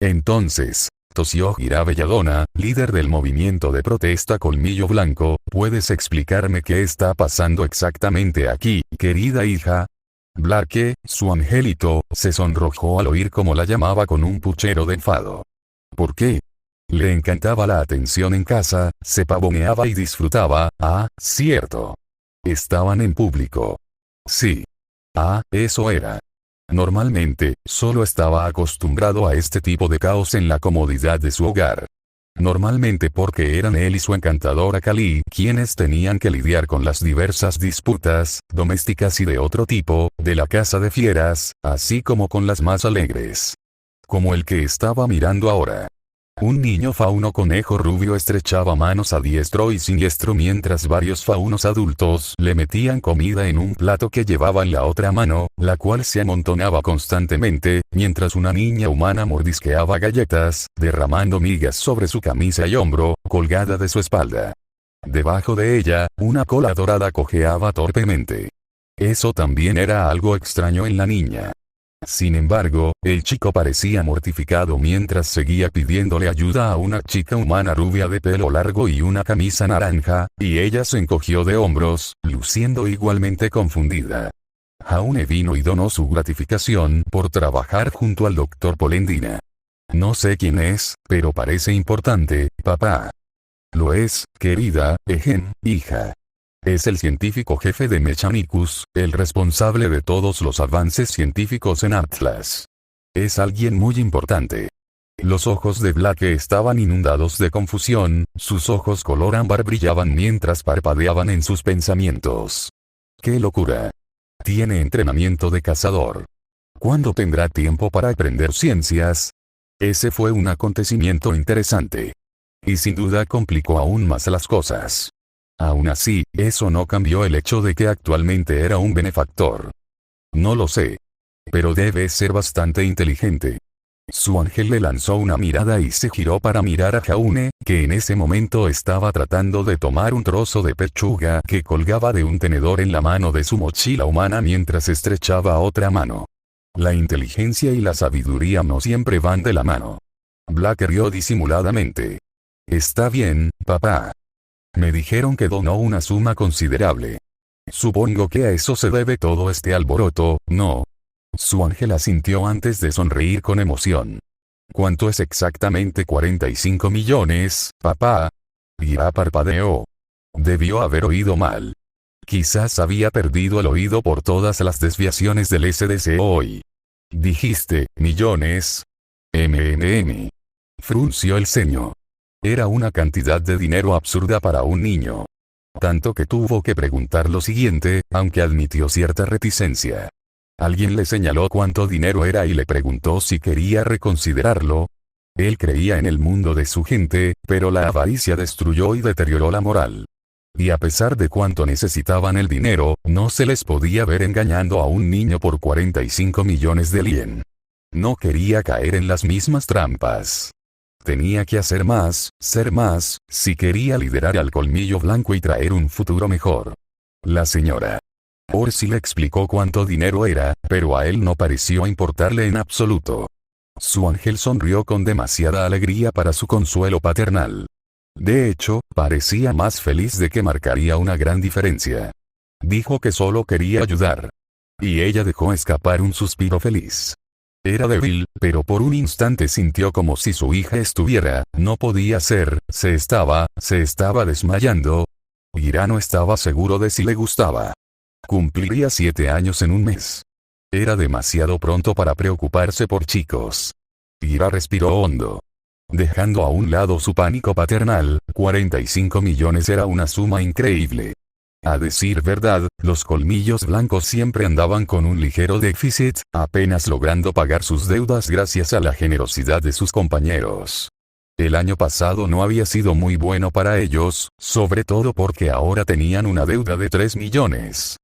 Entonces, tosió Gira Belladonna, líder del movimiento de protesta Colmillo Blanco, ¿puedes explicarme qué está pasando exactamente aquí, querida hija? Blake, su angelito, se sonrojó al oír cómo la llamaba con un puchero de enfado. ¿Por qué? Le encantaba la atención en casa, se pavoneaba y disfrutaba, cierto. Estaban en público. Sí. Eso era. Normalmente, solo estaba acostumbrado a este tipo de caos en la comodidad de su hogar. Normalmente porque eran él y su encantadora Kali quienes tenían que lidiar con las diversas disputas, domésticas y de otro tipo, de la casa de fieras, así como con las más alegres. Como el que estaba mirando ahora. Un niño fauno conejo rubio estrechaba manos a diestro y siniestro mientras varios faunos adultos le metían comida en un plato que llevaba en la otra mano, la cual se amontonaba constantemente, mientras una niña humana mordisqueaba galletas, derramando migas sobre su camisa y hombro, colgada de su espalda. Debajo de ella, una cola dorada cojeaba torpemente. Eso también era algo extraño en la niña. Sin embargo, el chico parecía mortificado mientras seguía pidiéndole ayuda a una chica humana rubia de pelo largo y una camisa naranja, y ella se encogió de hombros, luciendo igualmente confundida. Jaune vino y donó su gratificación por trabajar junto al Dr. Polendina. No sé quién es, pero parece importante, papá. Lo es, querida, hija. Es el científico jefe de Mechanicus, el responsable de todos los avances científicos en Atlas. Es alguien muy importante. Los ojos de Blake estaban inundados de confusión, sus ojos color ámbar brillaban mientras parpadeaban en sus pensamientos. ¡Qué locura! Tiene entrenamiento de cazador. ¿Cuándo tendrá tiempo para aprender ciencias? Ese fue un acontecimiento interesante. Y sin duda complicó aún más las cosas. Aún así, eso no cambió el hecho de que actualmente era un benefactor. No lo sé. Pero debe ser bastante inteligente. Su ángel le lanzó una mirada y se giró para mirar a Jaune, que en ese momento estaba tratando de tomar un trozo de pechuga que colgaba de un tenedor en la mano de su mochila humana mientras estrechaba otra mano. La inteligencia y la sabiduría no siempre van de la mano. Blake rió disimuladamente. Está bien, papá. Me dijeron que donó una suma considerable. Supongo que a eso se debe todo este alboroto, ¿no? Su ángel asintió antes de sonreír con emoción. ¿Cuánto es exactamente 45 millones, papá? Gira parpadeó. Debió haber oído mal. Quizás había perdido el oído por todas las desviaciones del SDC hoy. Dijiste, millones. Frunció el ceño. Era una cantidad de dinero absurda para un niño. Tanto que tuvo que preguntar lo siguiente, aunque admitió cierta reticencia. Alguien le señaló cuánto dinero era y le preguntó si quería reconsiderarlo. Él creía en el mundo de su gente, pero la avaricia destruyó y deterioró la moral. Y a pesar de cuánto necesitaban el dinero, no se les podía ver engañando a un niño por 45 millones de lien. No quería caer en las mismas trampas. Tenía que hacer más, ser más, si quería liderar al Colmillo Blanco y traer un futuro mejor. La señora Orsi le explicó cuánto dinero era, pero a él no pareció importarle en absoluto. Su ángel sonrió con demasiada alegría para su consuelo paternal. De hecho, parecía más feliz de que marcaría una gran diferencia. Dijo que solo quería ayudar. Y ella dejó escapar un suspiro feliz. Era débil, pero por un instante sintió como si su hija estuviera, no podía ser, se estaba desmayando. Gira no estaba seguro de si le gustaba. Cumpliría 7 años en un mes. Era demasiado pronto para preocuparse por chicos. Gira respiró hondo. Dejando a un lado su pánico paternal, 45 millones era una suma increíble. A decir verdad, los colmillos blancos siempre andaban con un ligero déficit, apenas logrando pagar sus deudas gracias a la generosidad de sus compañeros. El año pasado no había sido muy bueno para ellos, sobre todo porque ahora tenían una deuda de 3 millones.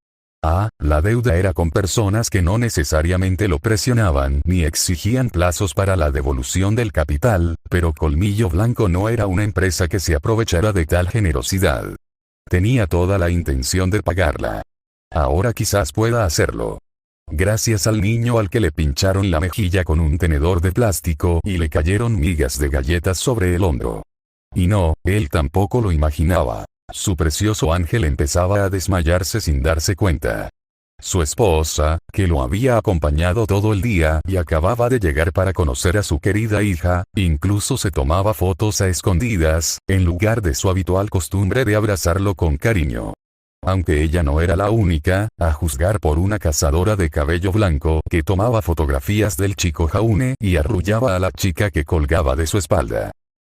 La deuda era con personas que no necesariamente lo presionaban ni exigían plazos para la devolución del capital, pero Colmillo Blanco no era una empresa que se aprovechara de tal generosidad. Tenía toda la intención de pagarla. Ahora quizás pueda hacerlo. Gracias al niño al que le pincharon la mejilla con un tenedor de plástico y le cayeron migas de galletas sobre el hombro. Y no, él tampoco lo imaginaba. Su precioso ángel empezaba a desmayarse sin darse cuenta. Su esposa, que lo había acompañado todo el día y acababa de llegar para conocer a su querida hija, incluso se tomaba fotos a escondidas, en lugar de su habitual costumbre de abrazarlo con cariño. Aunque ella no era la única, a juzgar por una cazadora de cabello blanco que tomaba fotografías del chico Jaune y arrullaba a la chica que colgaba de su espalda.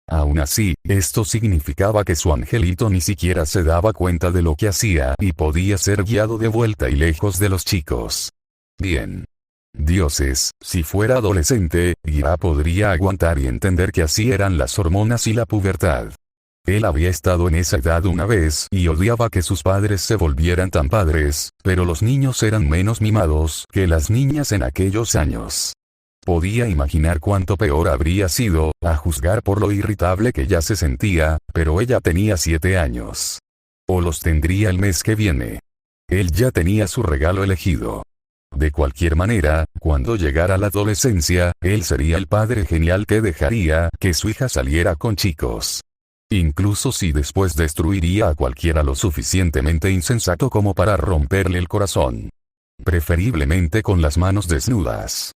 Aún así, esto significaba que su angelito ni siquiera se daba cuenta de lo que hacía y podía ser guiado de vuelta y lejos de los chicos. Bien. Dioses, si fuera adolescente, Gira podría aguantar y entender que así eran las hormonas y la pubertad. Él había estado en esa edad una vez y odiaba que sus padres se volvieran tan padres, pero los niños eran menos mimados que las niñas en aquellos años. Podía imaginar cuánto peor habría sido, a juzgar por lo irritable que ya se sentía, pero ella tenía 7 años. O los tendría el mes que viene. Él ya tenía su regalo elegido. De cualquier manera, cuando llegara la adolescencia, él sería el padre genial que dejaría que su hija saliera con chicos. Incluso si después destruiría a cualquiera lo suficientemente insensato como para romperle el corazón. Preferiblemente con las manos desnudas.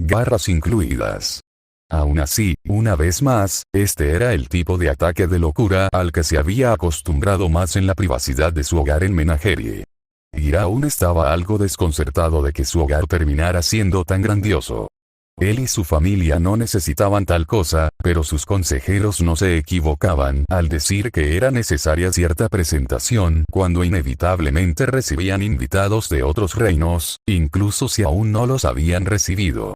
Garras incluidas. Aún así, una vez más, este era el tipo de ataque de locura al que se había acostumbrado más en la privacidad de su hogar en Menagerie. Gira aún estaba algo desconcertado de que su hogar terminara siendo tan grandioso. Él y su familia no necesitaban tal cosa, pero sus consejeros no se equivocaban al decir que era necesaria cierta presentación cuando inevitablemente recibían invitados de otros reinos, incluso si aún no los habían recibido.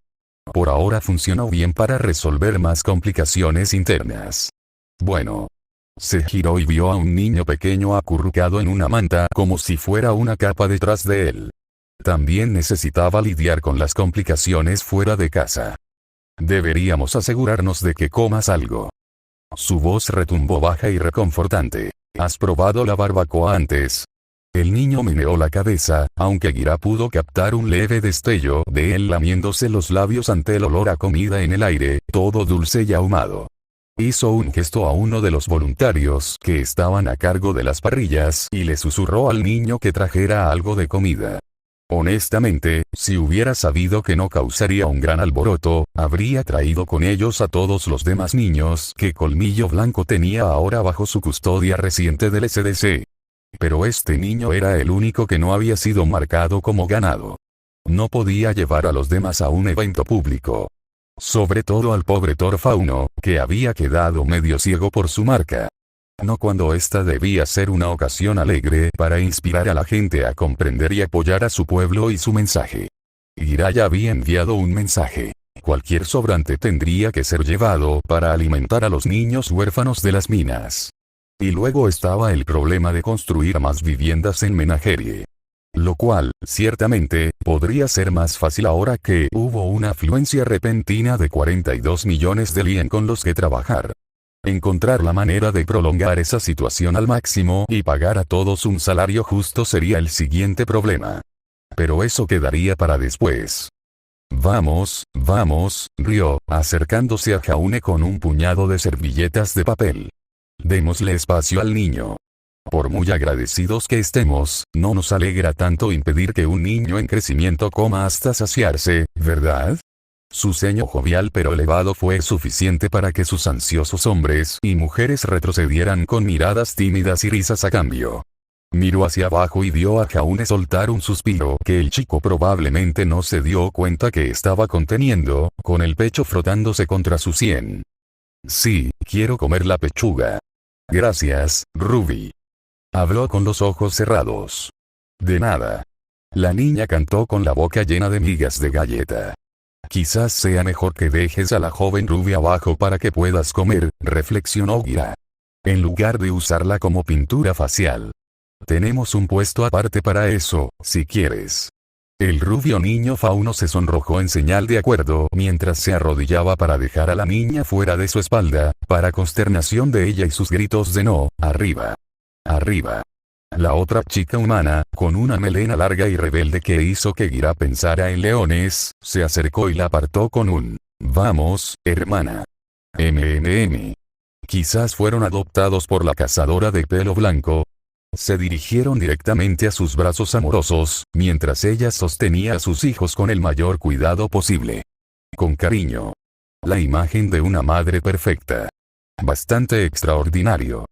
Por ahora funcionó bien para resolver más complicaciones internas. Bueno. Se giró y vio a un niño pequeño acurrucado en una manta como si fuera una capa detrás de él. También necesitaba lidiar con las complicaciones fuera de casa. Deberíamos asegurarnos de que comas algo. Su voz retumbó baja y reconfortante. ¿Has probado la barbacoa antes? El niño meneó la cabeza, aunque Gira pudo captar un leve destello de él lamiéndose los labios ante el olor a comida en el aire, todo dulce y ahumado. Hizo un gesto a uno de los voluntarios que estaban a cargo de las parrillas y le susurró al niño que trajera algo de comida. Honestamente, si hubiera sabido que no causaría un gran alboroto, habría traído con ellos a todos los demás niños que Colmillo Blanco tenía ahora bajo su custodia reciente del SDC. Pero este niño era el único que no había sido marcado como ganado. No podía llevar a los demás a un evento público. Sobre todo al pobre Thor Fauno, que había quedado medio ciego por su marca. No cuando esta debía ser una ocasión alegre para inspirar a la gente a comprender y apoyar a su pueblo y su mensaje. Jiraiya había enviado un mensaje. Cualquier sobrante tendría que ser llevado para alimentar a los niños huérfanos de las minas. Y luego estaba el problema de construir más viviendas en Menagerie. Lo cual, ciertamente, podría ser más fácil ahora que hubo una afluencia repentina de 42 millones de lien con los que trabajar. Encontrar la manera de prolongar esa situación al máximo y pagar a todos un salario justo sería el siguiente problema. Pero eso quedaría para después. Vamos, rió, acercándose a Jaune con un puñado de servilletas de papel. Démosle espacio al niño. Por muy agradecidos que estemos, no nos alegra tanto impedir que un niño en crecimiento coma hasta saciarse, ¿verdad? Su ceño jovial pero elevado fue suficiente para que sus ansiosos hombres y mujeres retrocedieran con miradas tímidas y risas a cambio. Miró hacia abajo y vio a Jaune soltar un suspiro que el chico probablemente no se dio cuenta que estaba conteniendo, con el pecho frotándose contra su sien. Sí, quiero comer la pechuga. Gracias, Ruby. Habló con los ojos cerrados. De nada. La niña cantó con la boca llena de migas de galleta. Quizás sea mejor que dejes a la joven Ruby abajo para que puedas comer, reflexionó Gira. En lugar de usarla como pintura facial. Tenemos un puesto aparte para eso, si quieres. El rubio niño Fauno se sonrojó en señal de acuerdo mientras se arrodillaba para dejar a la niña fuera de su espalda, para consternación de ella y sus gritos de no, arriba. Arriba. La otra chica humana, con una melena larga y rebelde que hizo que Gira pensara en leones, se acercó y la apartó con un «Vamos, hermana». Quizás fueron adoptados por la cazadora de pelo blanco. Se dirigieron directamente a sus brazos amorosos, mientras ella sostenía a sus hijos con el mayor cuidado posible. Con cariño. La imagen de una madre perfecta. Bastante extraordinario.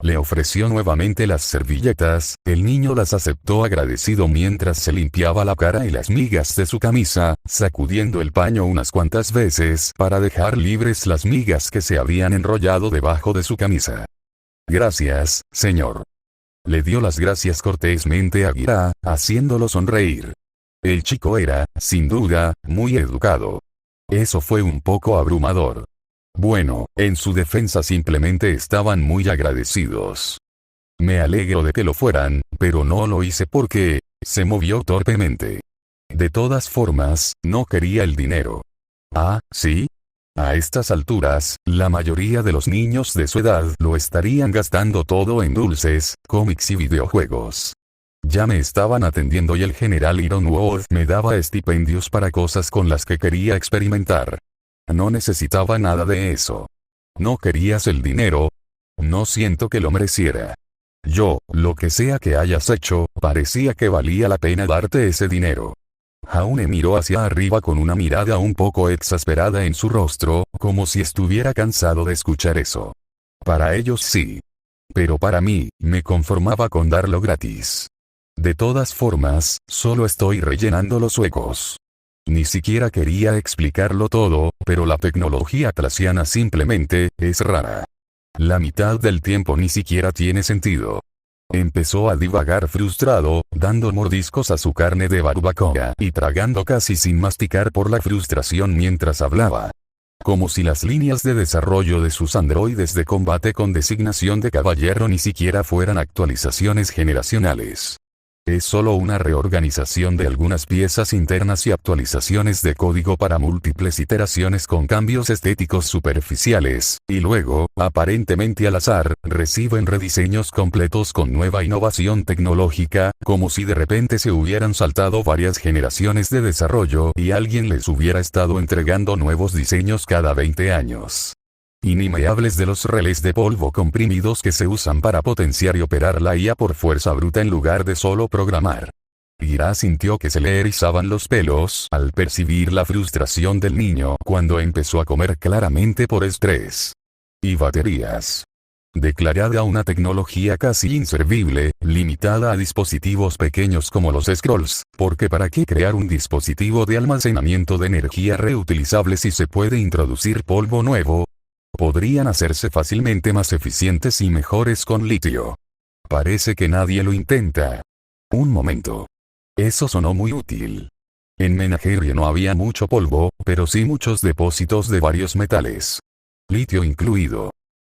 Le ofreció nuevamente las servilletas, el niño las aceptó agradecido mientras se limpiaba la cara y las migas de su camisa, sacudiendo el paño unas cuantas veces para dejar libres las migas que se habían enrollado debajo de su camisa. «Gracias, señor». Le dio las gracias cortésmente a Gira, haciéndolo sonreír. El chico era, sin duda, muy educado. Eso fue un poco abrumador. Bueno, en su defensa simplemente estaban muy agradecidos. Me alegro de que lo fueran, pero no lo hice porque se movió torpemente. De todas formas, no quería el dinero. Ah, ¿sí? A estas alturas, la mayoría de los niños de su edad lo estarían gastando todo en dulces, cómics y videojuegos. Ya me estaban atendiendo y el general Ironwood me daba estipendios para cosas con las que quería experimentar. No necesitaba nada de eso. ¿No querías el dinero? No siento que lo mereciera. Yo, lo que sea que hayas hecho, parecía que valía la pena darte ese dinero. Jaune miró hacia arriba con una mirada un poco exasperada en su rostro, como si estuviera cansado de escuchar eso. Para ellos sí. Pero para mí, me conformaba con darlo gratis. De todas formas, solo estoy rellenando los huecos. Ni siquiera quería explicarlo todo, pero la tecnología atlasiana simplemente, es rara. La mitad del tiempo ni siquiera tiene sentido. Empezó a divagar frustrado, dando mordiscos a su carne de barbacoa y tragando casi sin masticar por la frustración mientras hablaba. Como si las líneas de desarrollo de sus androides de combate con designación de caballero ni siquiera fueran actualizaciones generacionales. Es solo una reorganización de algunas piezas internas y actualizaciones de código para múltiples iteraciones con cambios estéticos superficiales, y luego, aparentemente al azar, reciben rediseños completos con nueva innovación tecnológica, como si de repente se hubieran saltado varias generaciones de desarrollo y alguien les hubiera estado entregando nuevos diseños cada 20 años. Y ni me hables de los relés de polvo comprimidos que se usan para potenciar y operar la IA por fuerza bruta en lugar de solo programar. Gira sintió que se le erizaban los pelos al percibir la frustración del niño cuando empezó a comer claramente por estrés. Y baterías. Declarada una tecnología casi inservible, limitada a dispositivos pequeños como los Scrolls, porque ¿para qué crear un dispositivo de almacenamiento de energía reutilizable si se puede introducir polvo nuevo? Podrían hacerse fácilmente más eficientes y mejores con litio. Parece que nadie lo intenta. Un momento. Eso sonó muy útil. En Menagerie no había mucho polvo, pero sí muchos depósitos de varios metales. Litio incluido.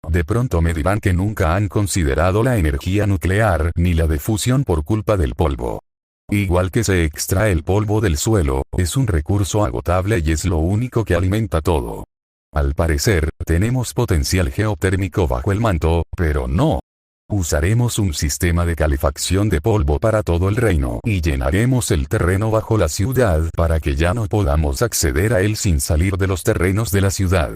De pronto me dirán que nunca han considerado la energía nuclear ni la de fusión por culpa del polvo. Igual que se extrae el polvo del suelo, es un recurso agotable y es lo único que alimenta todo. Al parecer, tenemos potencial geotérmico bajo el manto, pero no. Usaremos un sistema de calefacción de polvo para todo el reino y llenaremos el terreno bajo la ciudad para que ya no podamos acceder a él sin salir de los terrenos de la ciudad.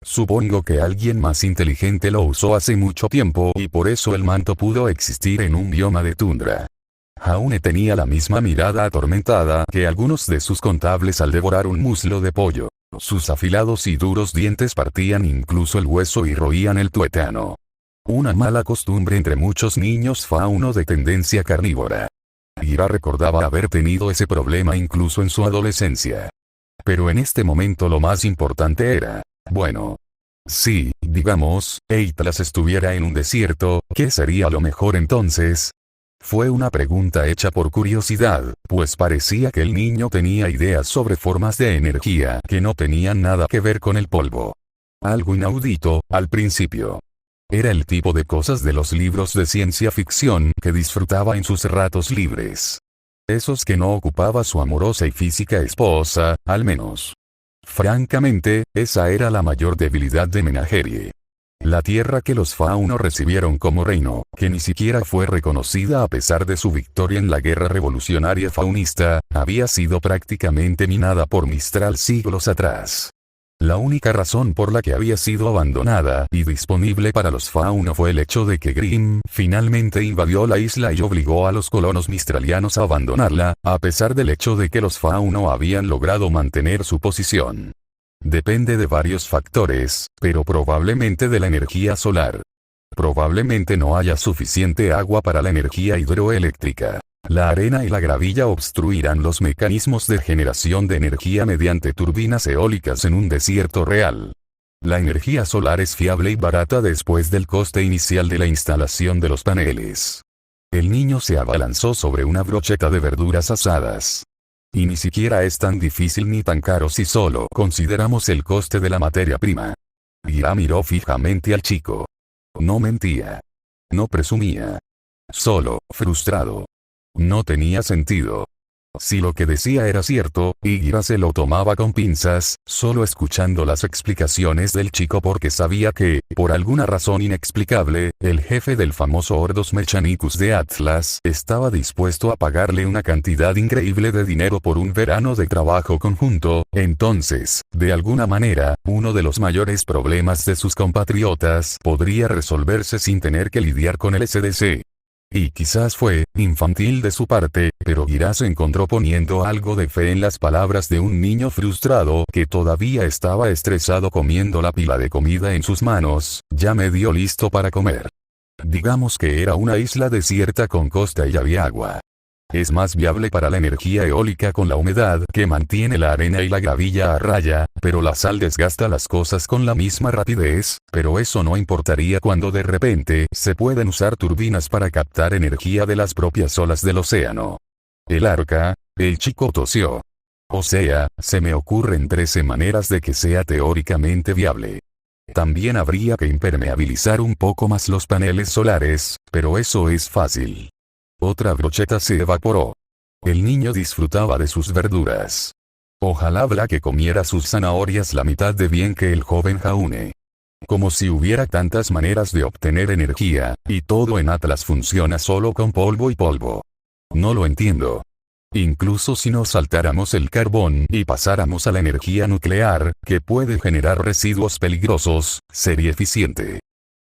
Supongo que alguien más inteligente lo usó hace mucho tiempo y por eso el manto pudo existir en un bioma de tundra. Jaune tenía la misma mirada atormentada que algunos de sus contables al devorar un muslo de pollo. Sus afilados y duros dientes partían incluso el hueso y roían el tuétano. Una mala costumbre entre muchos niños fauno de tendencia carnívora. Gira recordaba haber tenido ese problema incluso en su adolescencia. Pero en este momento lo más importante era, bueno. Si, digamos, Atlas estuviera en un desierto, ¿qué sería lo mejor entonces? Fue una pregunta hecha por curiosidad, pues parecía que el niño tenía ideas sobre formas de energía que no tenían nada que ver con el polvo. Algo inaudito, al principio. Era el tipo de cosas de los libros de ciencia ficción que disfrutaba en sus ratos libres. Esos que no ocupaba su amorosa y física esposa, al menos. Francamente, esa era la mayor debilidad de Menagerie. La tierra que los Fauno recibieron como reino, que ni siquiera fue reconocida a pesar de su victoria en la guerra revolucionaria faunista, había sido prácticamente minada por Mistral siglos atrás. La única razón por la que había sido abandonada y disponible para los Fauno fue el hecho de que Grimm finalmente invadió la isla y obligó a los colonos mistralianos a abandonarla, a pesar del hecho de que los Fauno habían logrado mantener su posición. Depende de varios factores, pero probablemente de la energía solar. Probablemente no haya suficiente agua para la energía hidroeléctrica. La arena y la gravilla obstruirán los mecanismos de generación de energía mediante turbinas eólicas en un desierto real. La energía solar es fiable y barata después del coste inicial de la instalación de los paneles. El niño se abalanzó sobre una brocheta de verduras asadas. Y ni siquiera es tan difícil ni tan caro si solo consideramos el coste de la materia prima. Gira miró fijamente al chico. No mentía. No presumía. Solo, frustrado. No tenía sentido. Si lo que decía era cierto, Gira se lo tomaba con pinzas, solo escuchando las explicaciones del chico porque sabía que, por alguna razón inexplicable, el jefe del famoso Ordos Mechanicus de Atlas estaba dispuesto a pagarle una cantidad increíble de dinero por un verano de trabajo conjunto. Entonces, de alguna manera, uno de los mayores problemas de sus compatriotas podría resolverse sin tener que lidiar con el SDC. Y quizás fue infantil de su parte, pero Gira se encontró poniendo algo de fe en las palabras de un niño frustrado que todavía estaba estresado comiendo la pila de comida en sus manos, ya medio listo para comer. Digamos que era una isla desierta con costa y había agua. Es más viable para la energía eólica con la humedad que mantiene la arena y la gravilla a raya, pero la sal desgasta las cosas con la misma rapidez, pero eso no importaría cuando de repente se pueden usar turbinas para captar energía de las propias olas del océano. El chico tosió. O sea, se me ocurren 13 maneras de que sea teóricamente viable. También habría que impermeabilizar un poco más los paneles solares, pero eso es fácil. Otra brocheta se evaporó. El niño disfrutaba de sus verduras. Ojalá Blake comiera sus zanahorias la mitad de bien que el joven Jaune. Como si hubiera tantas maneras de obtener energía, y todo en Atlas funciona solo con polvo y polvo. No lo entiendo. Incluso si nos saltáramos el carbón y pasáramos a la energía nuclear, que puede generar residuos peligrosos, sería eficiente.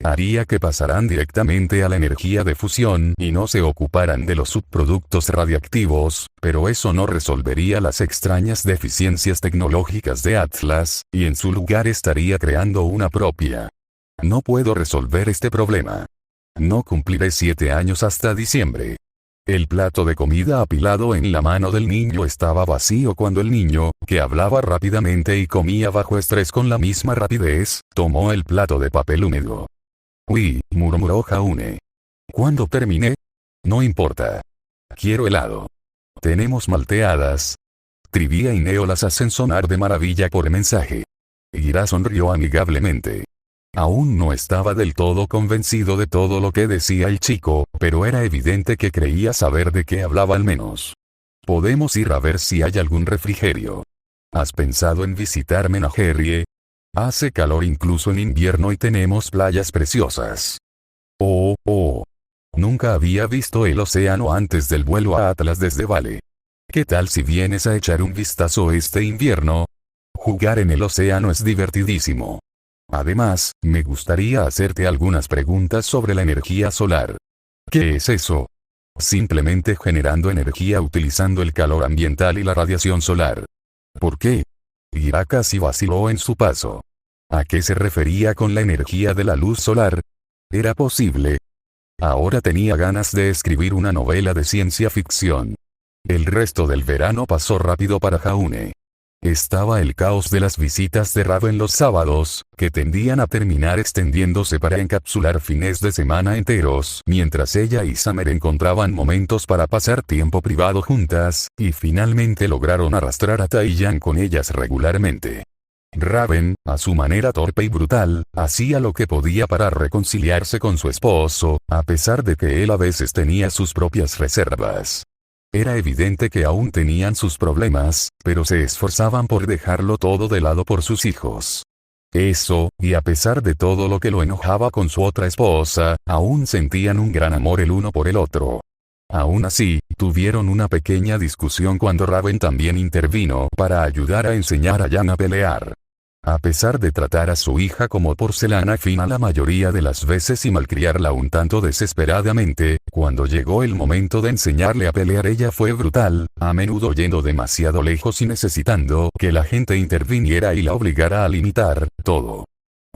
Haría que pasaran directamente a la energía de fusión y no se ocuparan de los subproductos radiactivos, pero eso no resolvería las extrañas deficiencias tecnológicas de Atlas, y en su lugar estaría creando una propia. No puedo resolver este problema. No cumpliré 7 años hasta diciembre. El plato de comida apilado en la mano del niño estaba vacío cuando el niño, que hablaba rápidamente y comía bajo estrés con la misma rapidez, tomó el plato de papel húmedo. Uy, murmuró Jaune. ¿Cuándo terminé? No importa. Quiero helado. Tenemos malteadas. Trivia y Neo las hacen sonar de maravilla por mensaje. Gira sonrió amigablemente. Aún no estaba del todo convencido de todo lo que decía el chico, pero era evidente que creía saber de qué hablaba al menos. Podemos ir a ver si hay algún refrigerio. ¿Has pensado en visitar Menagerie? Hace calor incluso en invierno y tenemos playas preciosas. Oh. Nunca había visto el océano antes del vuelo a Atlas desde Vale. ¿Qué tal si vienes a echar un vistazo este invierno? Jugar en el océano es divertidísimo. Además, me gustaría hacerte algunas preguntas sobre la energía solar. ¿Qué es eso? Simplemente generando energía utilizando el calor ambiental y la radiación solar. ¿Por qué? Gira casi vaciló en su paso. ¿A qué se refería con la energía de la luz solar? ¿Era posible? Ahora tenía ganas de escribir una novela de ciencia ficción. El resto del verano pasó rápido para Jaune. Estaba el caos de las visitas de Raven los sábados, que tendían a terminar extendiéndose para encapsular fines de semana enteros, mientras ella y Summer encontraban momentos para pasar tiempo privado juntas, y finalmente lograron arrastrar a Taiyang con ellas regularmente. Raven, a su manera torpe y brutal, hacía lo que podía para reconciliarse con su esposo, a pesar de que él a veces tenía sus propias reservas. Era evidente que aún tenían sus problemas, pero se esforzaban por dejarlo todo de lado por sus hijos. Eso, y a pesar de todo lo que lo enojaba con su otra esposa, aún sentían un gran amor el uno por el otro. Aún así, tuvieron una pequeña discusión cuando Raven también intervino para ayudar a enseñar a Jan a pelear. A pesar de tratar a su hija como porcelana fina la mayoría de las veces y malcriarla un tanto desesperadamente, cuando llegó el momento de enseñarle a pelear ella fue brutal, a menudo yendo demasiado lejos y necesitando que la gente interviniera y la obligara a limitar todo.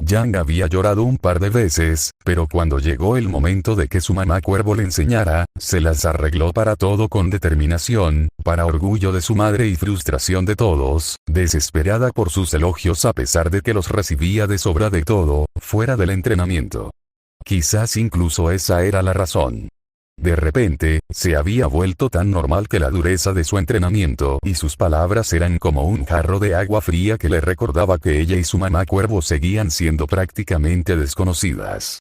Jan había llorado un par de veces, pero cuando llegó el momento de que su mamá cuervo le enseñara, se las arregló para todo con determinación, para orgullo de su madre y frustración de todos, desesperada por sus elogios a pesar de que los recibía de sobra de todo, fuera del entrenamiento. Quizás incluso esa era la razón. De repente, se había vuelto tan normal que la dureza de su entrenamiento y sus palabras eran como un jarro de agua fría que le recordaba que ella y su mamá cuervo seguían siendo prácticamente desconocidas.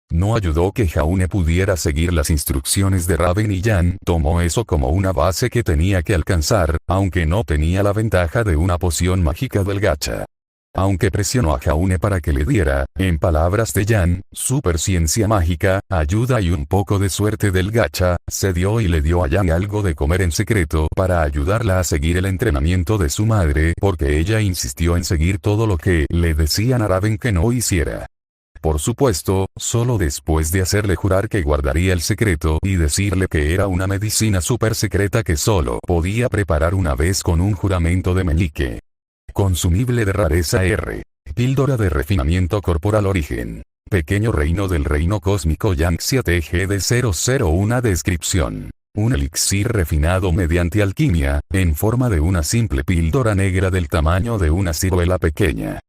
No ayudó que Jaune pudiera seguir las instrucciones de Raven y Jan tomó eso como una base que tenía que alcanzar, aunque no tenía la ventaja de una poción mágica del gacha. Aunque presionó a Jaune para que le diera, en palabras de Jan, superciencia mágica, ayuda y un poco de suerte del gacha, cedió y le dio a Jan algo de comer en secreto para ayudarla a seguir el entrenamiento de su madre porque ella insistió en seguir todo lo que le decían a Raven que no hiciera. Por supuesto, solo después de hacerle jurar que guardaría el secreto y decirle que era una medicina super secreta que solo podía preparar una vez con un juramento de meñique. Consumible de rareza R. Píldora de refinamiento corporal origen. Pequeño reino del reino cósmico Yangxia TGD 001 descripción. Un elixir refinado mediante alquimia, en forma de una simple píldora negra del tamaño de una ciruela pequeña.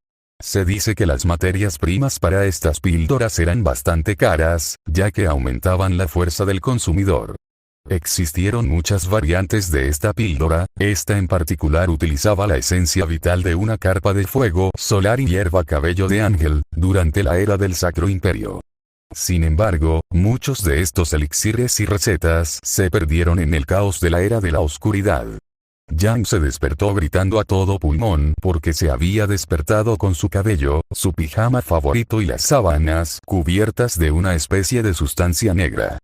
Se dice que las materias primas para estas píldoras eran bastante caras, ya que aumentaban la fuerza del consumidor. Existieron muchas variantes de esta píldora, esta en particular utilizaba la esencia vital de una carpa de fuego solar y hierba cabello de ángel, durante la era del Sacro Imperio. Sin embargo, muchos de estos elixires y recetas se perdieron en el caos de la era de la oscuridad. Jan se despertó gritando a todo pulmón porque se había despertado con su cabello, su pijama favorito y las sábanas cubiertas de una especie de sustancia negra.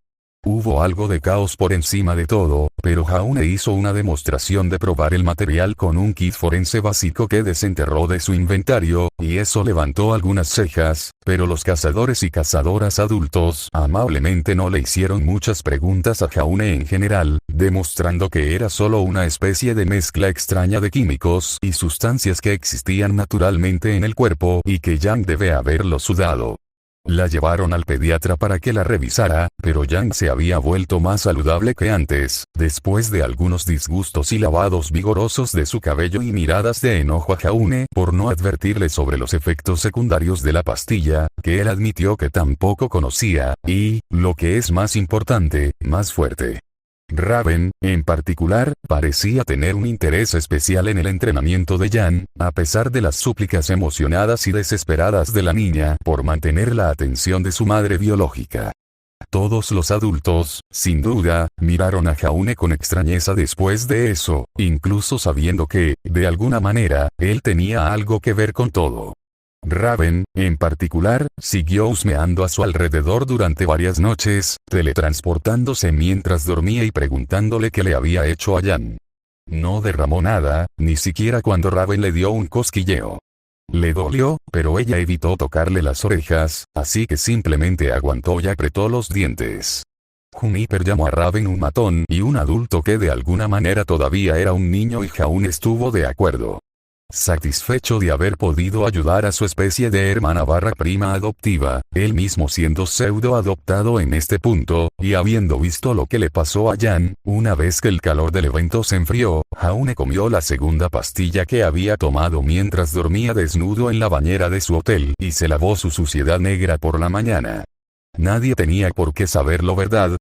Hubo algo de caos por encima de todo, pero Jaune hizo una demostración de probar el material con un kit forense básico que desenterró de su inventario, y eso levantó algunas cejas, pero los cazadores y cazadoras adultos amablemente no le hicieron muchas preguntas a Jaune en general, demostrando que era solo una especie de mezcla extraña de químicos y sustancias que existían naturalmente en el cuerpo y que Jan debe haberlo sudado. La llevaron al pediatra para que la revisara, pero Jan se había vuelto más saludable que antes, después de algunos disgustos y lavados vigorosos de su cabello y miradas de enojo a Jaune por no advertirle sobre los efectos secundarios de la pastilla, que él admitió que tampoco conocía, y, lo que es más importante, más fuerte. Raven, en particular, parecía tener un interés especial en el entrenamiento de Jan, a pesar de las súplicas emocionadas y desesperadas de la niña por mantener la atención de su madre biológica. Todos los adultos, sin duda, miraron a Jaune con extrañeza después de eso, incluso sabiendo que, de alguna manera, él tenía algo que ver con todo. Raven, en particular, siguió husmeando a su alrededor durante varias noches, teletransportándose mientras dormía y preguntándole qué le había hecho a Jan. No derramó nada, ni siquiera cuando Raven le dio un cosquilleo. Le dolió, pero ella evitó tocarle las orejas, así que simplemente aguantó y apretó los dientes. Juniper llamó a Raven un matón y un adulto que de alguna manera todavía era un niño y Jaune estuvo de acuerdo. Satisfecho de haber podido ayudar a su especie de hermana barra prima adoptiva, él mismo siendo pseudo adoptado en este punto, y habiendo visto lo que le pasó a Jan, una vez que el calor del evento se enfrió, Jaune comió la segunda pastilla que había tomado mientras dormía desnudo en la bañera de su hotel y se lavó su suciedad negra por la mañana. Nadie tenía por qué saberlo, ¿verdad?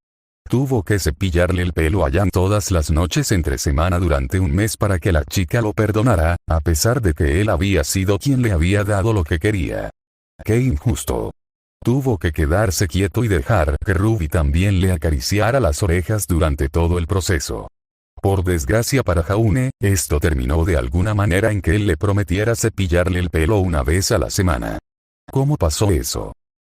Tuvo que cepillarle el pelo a Jan todas las noches entre semana durante un mes para que la chica lo perdonara, a pesar de que él había sido quien le había dado lo que quería. ¡Qué injusto! Tuvo que quedarse quieto y dejar que Ruby también le acariciara las orejas durante todo el proceso. Por desgracia para Jaune, esto terminó de alguna manera en que él le prometiera cepillarle el pelo una vez a la semana. ¿Cómo pasó eso?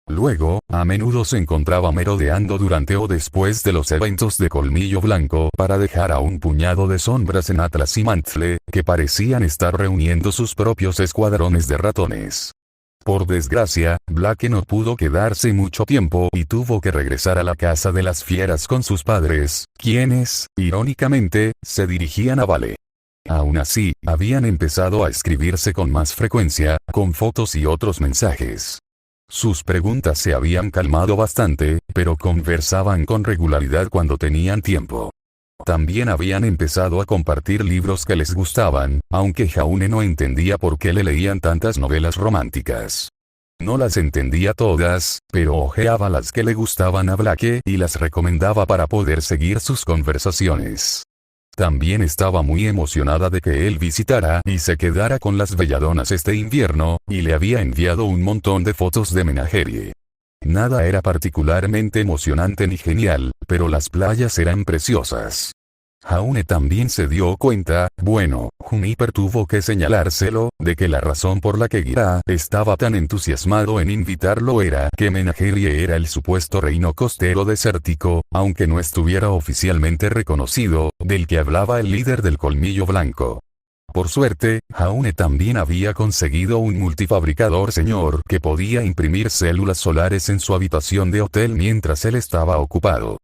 Luego, a menudo se encontraba merodeando durante o después de los eventos de Colmillo Blanco para dejar a un puñado de sombras en Atlas y Mantle, que parecían estar reuniendo sus propios escuadrones de ratones. Por desgracia, Blake no pudo quedarse mucho tiempo y tuvo que regresar a la casa de las fieras con sus padres, quienes, irónicamente, se dirigían a Vale. Aún así, habían empezado a escribirse con más frecuencia, con fotos y otros mensajes. Sus preguntas se habían calmado bastante, pero conversaban con regularidad cuando tenían tiempo. También habían empezado a compartir libros que les gustaban, aunque Jaune no entendía por qué le leían tantas novelas románticas. No las entendía todas, pero hojeaba las que le gustaban a Blake y las recomendaba para poder seguir sus conversaciones. También estaba muy emocionada de que él visitara y se quedara con las belladonas este invierno, y le había enviado un montón de fotos de menagerie. Nada era particularmente emocionante ni genial, pero las playas eran preciosas. Jaune también se dio cuenta, bueno, Juniper tuvo que señalárselo, de que la razón por la que Gira estaba tan entusiasmado en invitarlo era que Menagerie era el supuesto reino costero desértico, aunque no estuviera oficialmente reconocido, del que hablaba el líder del Colmillo Blanco. Por suerte, Jaune también había conseguido un multifabricador señor que podía imprimir células solares en su habitación de hotel mientras él estaba ocupado.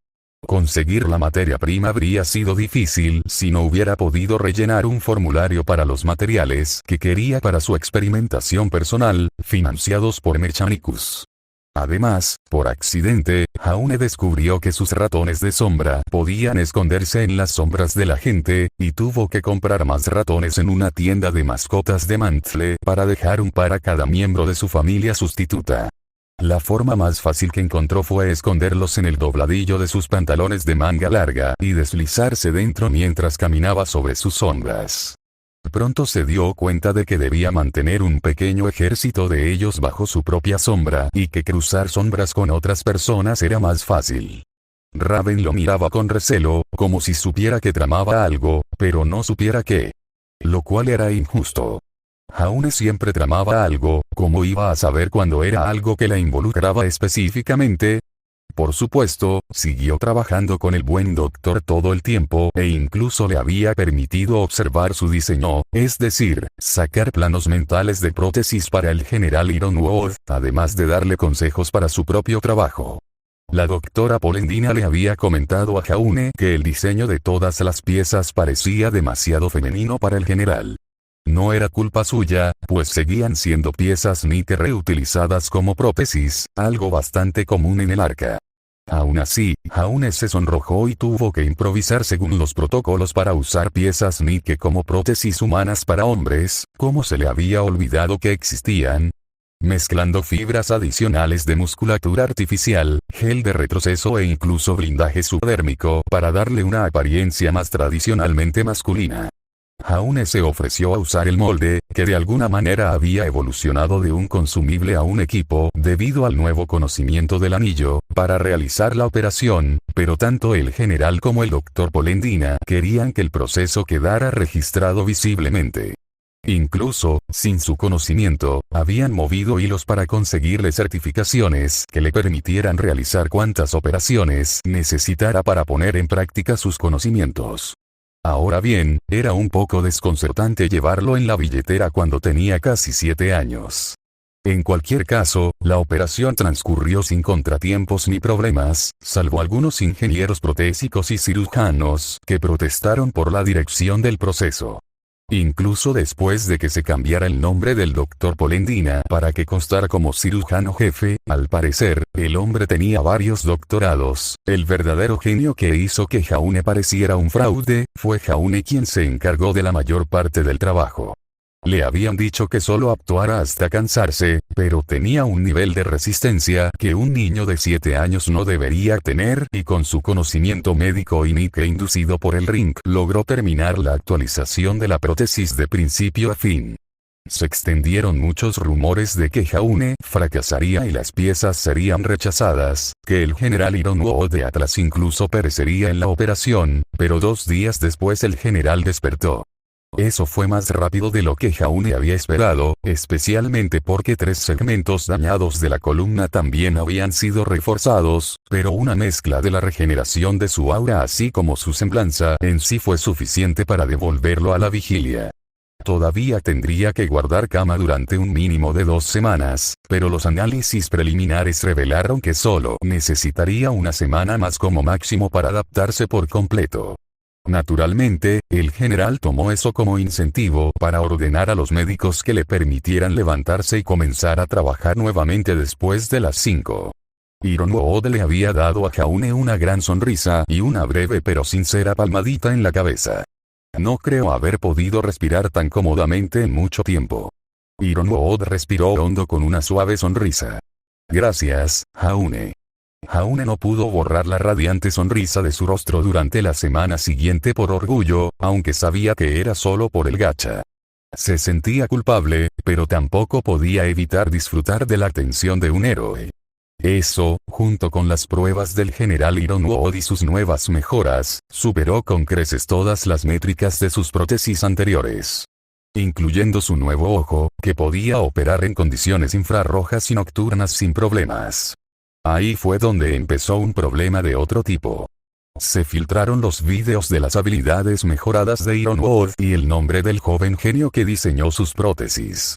Conseguir la materia prima habría sido difícil si no hubiera podido rellenar un formulario para los materiales que quería para su experimentación personal, financiados por Mechanicus. Además, por accidente, Jaune descubrió que sus ratones de sombra podían esconderse en las sombras de la gente, y tuvo que comprar más ratones en una tienda de mascotas de Mantle para dejar un par a cada miembro de su familia sustituta. La forma más fácil que encontró fue esconderlos en el dobladillo de sus pantalones de manga larga y deslizarse dentro mientras caminaba sobre sus sombras. Pronto se dio cuenta de que debía mantener un pequeño ejército de ellos bajo su propia sombra y que cruzar sombras con otras personas era más fácil. Raven lo miraba con recelo, como si supiera que tramaba algo, pero no supiera qué. Lo cual era injusto. Jaune siempre tramaba algo, ¿cómo iba a saber cuando era algo que la involucraba específicamente? Por supuesto, siguió trabajando con el buen doctor todo el tiempo e incluso le había permitido observar su diseño, es decir, sacar planos mentales de prótesis para el general Ironwood, además de darle consejos para su propio trabajo. La doctora Polendina le había comentado a Jaune que el diseño de todas las piezas parecía demasiado femenino para el general. No era culpa suya, pues seguían siendo piezas Nike reutilizadas como prótesis, algo bastante común en el arca. Aún así, Jaune se sonrojó y tuvo que improvisar según los protocolos para usar piezas Nike como prótesis humanas para hombres, como se le había olvidado que existían. Mezclando fibras adicionales de musculatura artificial, gel de retroceso e incluso blindaje subdérmico para darle una apariencia más tradicionalmente masculina. Jaune se ofreció a usar el molde, que de alguna manera había evolucionado de un consumible a un equipo debido al nuevo conocimiento del anillo, para realizar la operación, pero tanto el general como el doctor Polendina querían que el proceso quedara registrado visiblemente. Incluso, sin su conocimiento, habían movido hilos para conseguirle certificaciones que le permitieran realizar cuantas operaciones necesitara para poner en práctica sus conocimientos. Ahora bien, era un poco desconcertante llevarlo en la billetera cuando tenía casi 7 años. En cualquier caso, la operación transcurrió sin contratiempos ni problemas, salvo algunos ingenieros protésicos y cirujanos que protestaron por la dirección del proceso. Incluso después de que se cambiara el nombre del doctor Polendina para que constara como cirujano jefe, al parecer, el hombre tenía varios doctorados. El verdadero genio que hizo que Jaune pareciera un fraude, fue Jaune quien se encargó de la mayor parte del trabajo. Le habían dicho que solo actuara hasta cansarse, pero tenía un nivel de resistencia que un niño de 7 años no debería tener y con su conocimiento médico y Nike inducido por el ring logró terminar la actualización de la prótesis de principio a fin. Se extendieron muchos rumores de que Jaune fracasaría y las piezas serían rechazadas, que el general Ironwo de Atlas incluso perecería en la operación, pero 2 días después el general despertó. Eso fue más rápido de lo que Jaune había esperado, especialmente porque 3 segmentos dañados de la columna también habían sido reforzados, pero una mezcla de la regeneración de su aura así como su semblanza en sí fue suficiente para devolverlo a la vigilia. Todavía tendría que guardar cama durante un mínimo de 2 semanas, pero los análisis preliminares revelaron que solo necesitaría una semana más como máximo para adaptarse por completo. Naturalmente, el general tomó eso como incentivo para ordenar a los médicos que le permitieran levantarse y comenzar a trabajar nuevamente después de las 5. Ironwo le había dado a Jaune una gran sonrisa y una breve pero sincera palmadita en la cabeza. No creo haber podido respirar tan cómodamente en mucho tiempo. Ironwo respiró hondo con una suave sonrisa. Gracias, Jaune. Jaune no pudo borrar la radiante sonrisa de su rostro durante la semana siguiente por orgullo, aunque sabía que era solo por el gacha. Se sentía culpable, pero tampoco podía evitar disfrutar de la atención de un héroe. Eso, junto con las pruebas del general Ironwo y sus nuevas mejoras, superó con creces todas las métricas de sus prótesis anteriores. Incluyendo su nuevo ojo, que podía operar en condiciones infrarrojas y nocturnas sin problemas. Ahí fue donde empezó un problema de otro tipo. Se filtraron los vídeos de las habilidades mejoradas de Ironwo y el nombre del joven genio que diseñó sus prótesis.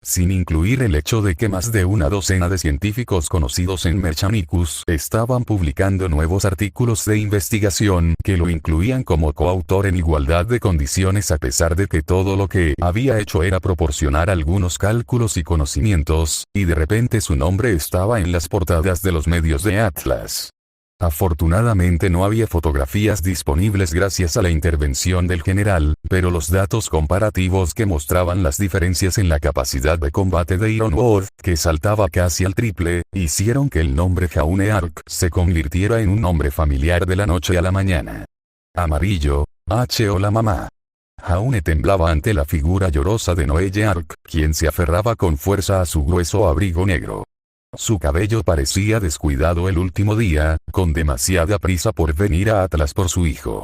Sin incluir el hecho de que más de una docena de científicos conocidos en Mechanicus estaban publicando nuevos artículos de investigación que lo incluían como coautor en igualdad de condiciones a pesar de que todo lo que había hecho era proporcionar algunos cálculos y conocimientos, y de repente su nombre estaba en las portadas de los medios de Atlas. Afortunadamente no había fotografías disponibles gracias a la intervención del general, pero los datos comparativos que mostraban las diferencias en la capacidad de combate de Ironwo, que saltaba casi al triple, hicieron que el nombre Jaune Arc se convirtiera en un nombre familiar de la noche a la mañana. Amarillo, H o la mamá. Jaune temblaba ante la figura llorosa de Noelle Arc, quien se aferraba con fuerza a su grueso abrigo negro. Su cabello parecía descuidado el último día, con demasiada prisa por venir a Atlas por su hijo.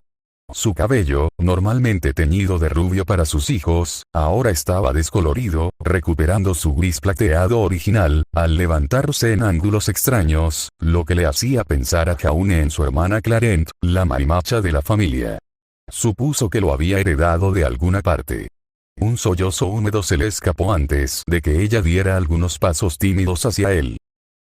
Su cabello, normalmente teñido de rubio para sus hijos, ahora estaba descolorido, recuperando su gris plateado original, al levantarse en ángulos extraños, lo que le hacía pensar a Jaune en su hermana Clarent, la marimacha de la familia. Supuso que lo había heredado de alguna parte. Un sollozo húmedo se le escapó antes de que ella diera algunos pasos tímidos hacia él.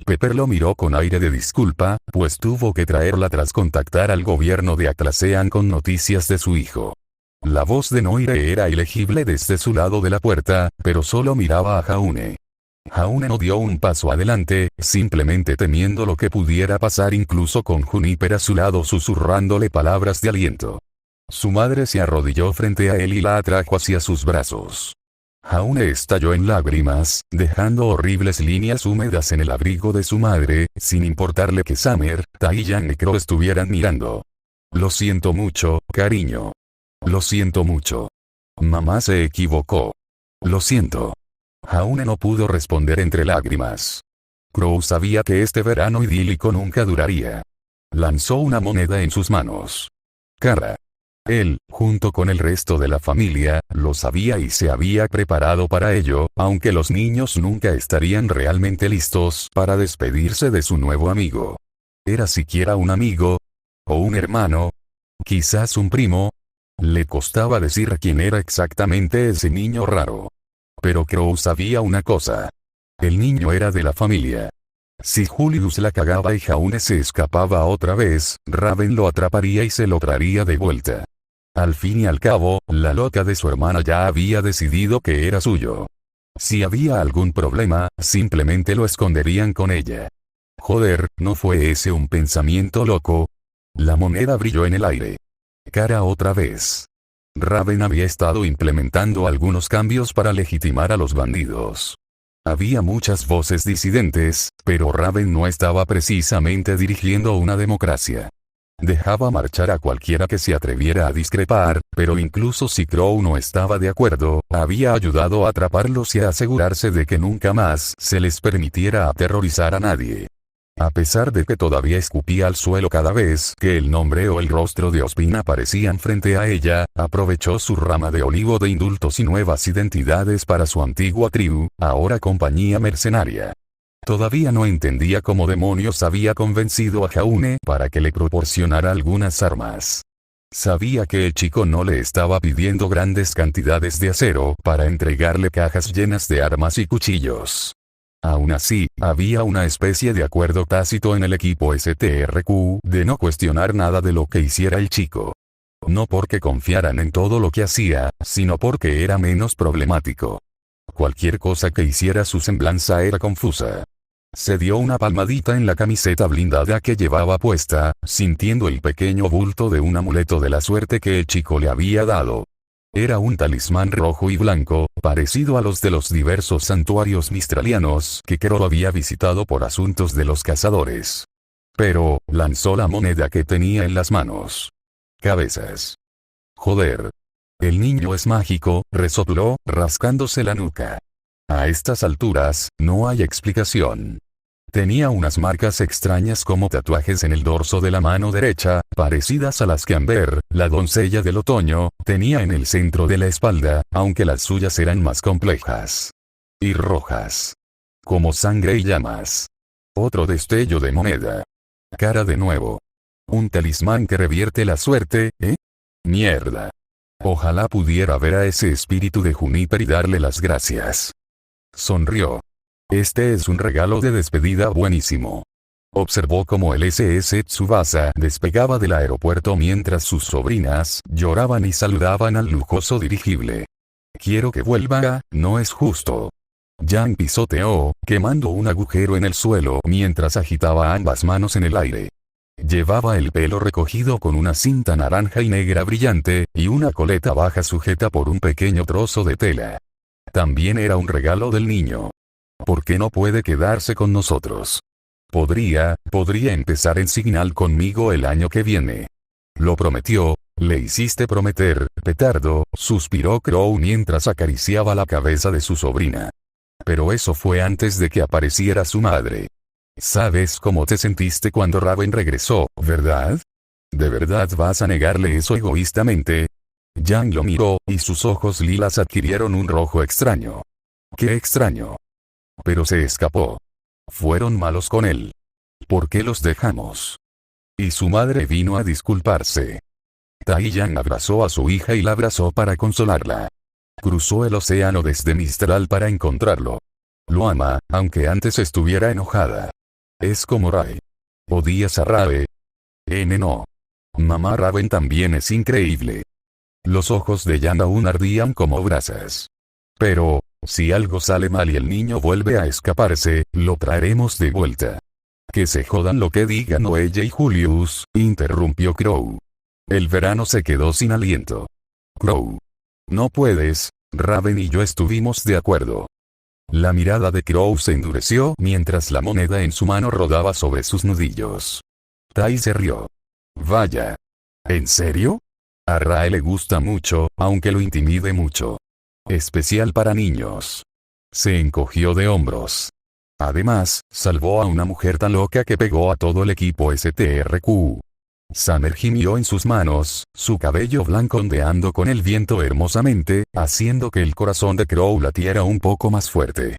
Pepper lo miró con aire de disculpa, pues tuvo que traerla tras contactar al gobierno de Atlasean con noticias de su hijo. La voz de Noire era ilegible desde su lado de la puerta, pero solo miraba a Jaune. Jaune no dio un paso adelante, simplemente temiendo lo que pudiera pasar incluso con Juniper a su lado susurrándole palabras de aliento. Su madre se arrodilló frente a él y la atrajo hacia sus brazos. Jaune estalló en lágrimas, dejando horribles líneas húmedas en el abrigo de su madre, sin importarle que Summer, Tai y Necro estuvieran mirando. Lo siento mucho, cariño. Lo siento mucho. Mamá se equivocó. Lo siento. Jaune no pudo responder entre lágrimas. Crow sabía que este verano idílico nunca duraría. Lanzó una moneda en sus manos. Cara. Él, junto con el resto de la familia, lo sabía y se había preparado para ello, aunque los niños nunca estarían realmente listos para despedirse de su nuevo amigo. ¿Era siquiera un amigo? ¿O un hermano? ¿Quizás un primo? Le costaba decir quién era exactamente ese niño raro. Pero Crow sabía una cosa. El niño era de la familia. Si Julius la cagaba y Jaune se escapaba otra vez, Raven lo atraparía y se lo traería de vuelta. Al fin y al cabo, la loca de su hermana ya había decidido que era suyo. Si había algún problema, simplemente lo esconderían con ella. Joder, ¿no fue ese un pensamiento loco? La moneda brilló en el aire. Cara otra vez. Raven había estado implementando algunos cambios para legitimar a los bandidos. Había muchas voces disidentes, pero Raven no estaba precisamente dirigiendo una democracia. Dejaba marchar a cualquiera que se atreviera a discrepar, pero incluso si Crow no estaba de acuerdo, había ayudado a atraparlos y a asegurarse de que nunca más se les permitiera aterrorizar a nadie. A pesar de que todavía escupía al suelo cada vez que el nombre o el rostro de Ozpin aparecían frente a ella, aprovechó su rama de olivo de indultos y nuevas identidades para su antigua tribu, ahora compañía mercenaria. Todavía no entendía cómo demonios había convencido a Jaune para que le proporcionara algunas armas. Sabía que el chico no le estaba pidiendo grandes cantidades de acero para entregarle cajas llenas de armas y cuchillos. Aún así, había una especie de acuerdo tácito en el equipo STRQ de no cuestionar nada de lo que hiciera el chico. No porque confiaran en todo lo que hacía, sino porque era menos problemático. Cualquier cosa que hiciera su semblanza era confusa. Se dio una palmadita en la camiseta blindada que llevaba puesta, sintiendo el pequeño bulto de un amuleto de la suerte que el chico le había dado. Era un talismán rojo y blanco, parecido a los de los diversos santuarios mistralianos que Crow había visitado por asuntos de los cazadores. Pero, lanzó la moneda que tenía en las manos. Cabezas. Joder. El niño es mágico, resopló, rascándose la nuca. A estas alturas, no hay explicación. Tenía unas marcas extrañas como tatuajes en el dorso de la mano derecha, parecidas a las que Amber, la doncella del otoño, tenía en el centro de la espalda, aunque las suyas eran más complejas. Y rojas. Como sangre y llamas. Otro destello de moneda. Cara de nuevo. Un talismán que revierte la suerte, ¿eh? Mierda. Ojalá pudiera ver a ese espíritu de Juniper y darle las gracias. Sonrió. Este es un regalo de despedida buenísimo. Observó cómo el SS Tsubasa despegaba del aeropuerto mientras sus sobrinas lloraban y saludaban al lujoso dirigible. Quiero que vuelva, no es justo. Yang pisoteó, quemando un agujero en el suelo mientras agitaba ambas manos en el aire. Llevaba el pelo recogido con una cinta naranja y negra brillante, y una coleta baja sujeta por un pequeño trozo de tela. También era un regalo del niño. ¿Por qué no puede quedarse con nosotros? Podría empezar en Signal conmigo el año que viene. Lo prometió, le hiciste prometer, petardo, suspiró Crow mientras acariciaba la cabeza de su sobrina. Pero eso fue antes de que apareciera su madre. ¿Sabes cómo te sentiste cuando Raven regresó, verdad? ¿De verdad vas a negarle eso egoístamente? Yang lo miró, y sus ojos lilas adquirieron un rojo extraño. ¡Qué extraño! Pero se escapó. Fueron malos con él. ¿Por qué los dejamos? Y su madre vino a disculparse. Taiyang abrazó a su hija y la abrazó para consolarla. Cruzó el océano desde Mistral para encontrarlo. Lo ama, aunque antes estuviera enojada. Es como Rae. ¿Odias a Rae? No. Mamá Raven también es increíble. Los ojos de Yang aún ardían como brasas. Pero, si algo sale mal y el niño vuelve a escaparse, lo traeremos de vuelta. Que se jodan lo que digan Oella y Julius, interrumpió Crow. El verano se quedó sin aliento. Crow. No puedes, Raven y yo estuvimos de acuerdo. La mirada de Crow se endureció mientras la moneda en su mano rodaba sobre sus nudillos. Tai se rió. Vaya. ¿En serio? A Rae le gusta mucho, aunque lo intimide mucho. Especial para niños. Se encogió de hombros. Además, salvó a una mujer tan loca que pegó a todo el equipo STRQ. Summer gimió en sus manos, su cabello blanco ondeando con el viento hermosamente, haciendo que el corazón de Crow latiera un poco más fuerte.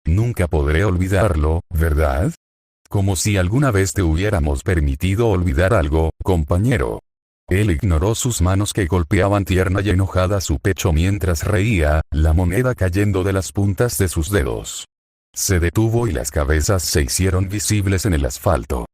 Nunca podré olvidarlo, ¿verdad? Como si alguna vez te hubiéramos permitido olvidar algo, compañero. Él ignoró sus manos que golpeaban tierna y enojada su pecho mientras reía, la moneda cayendo de las puntas de sus dedos. Se detuvo y las cabezas se hicieron visibles en el asfalto.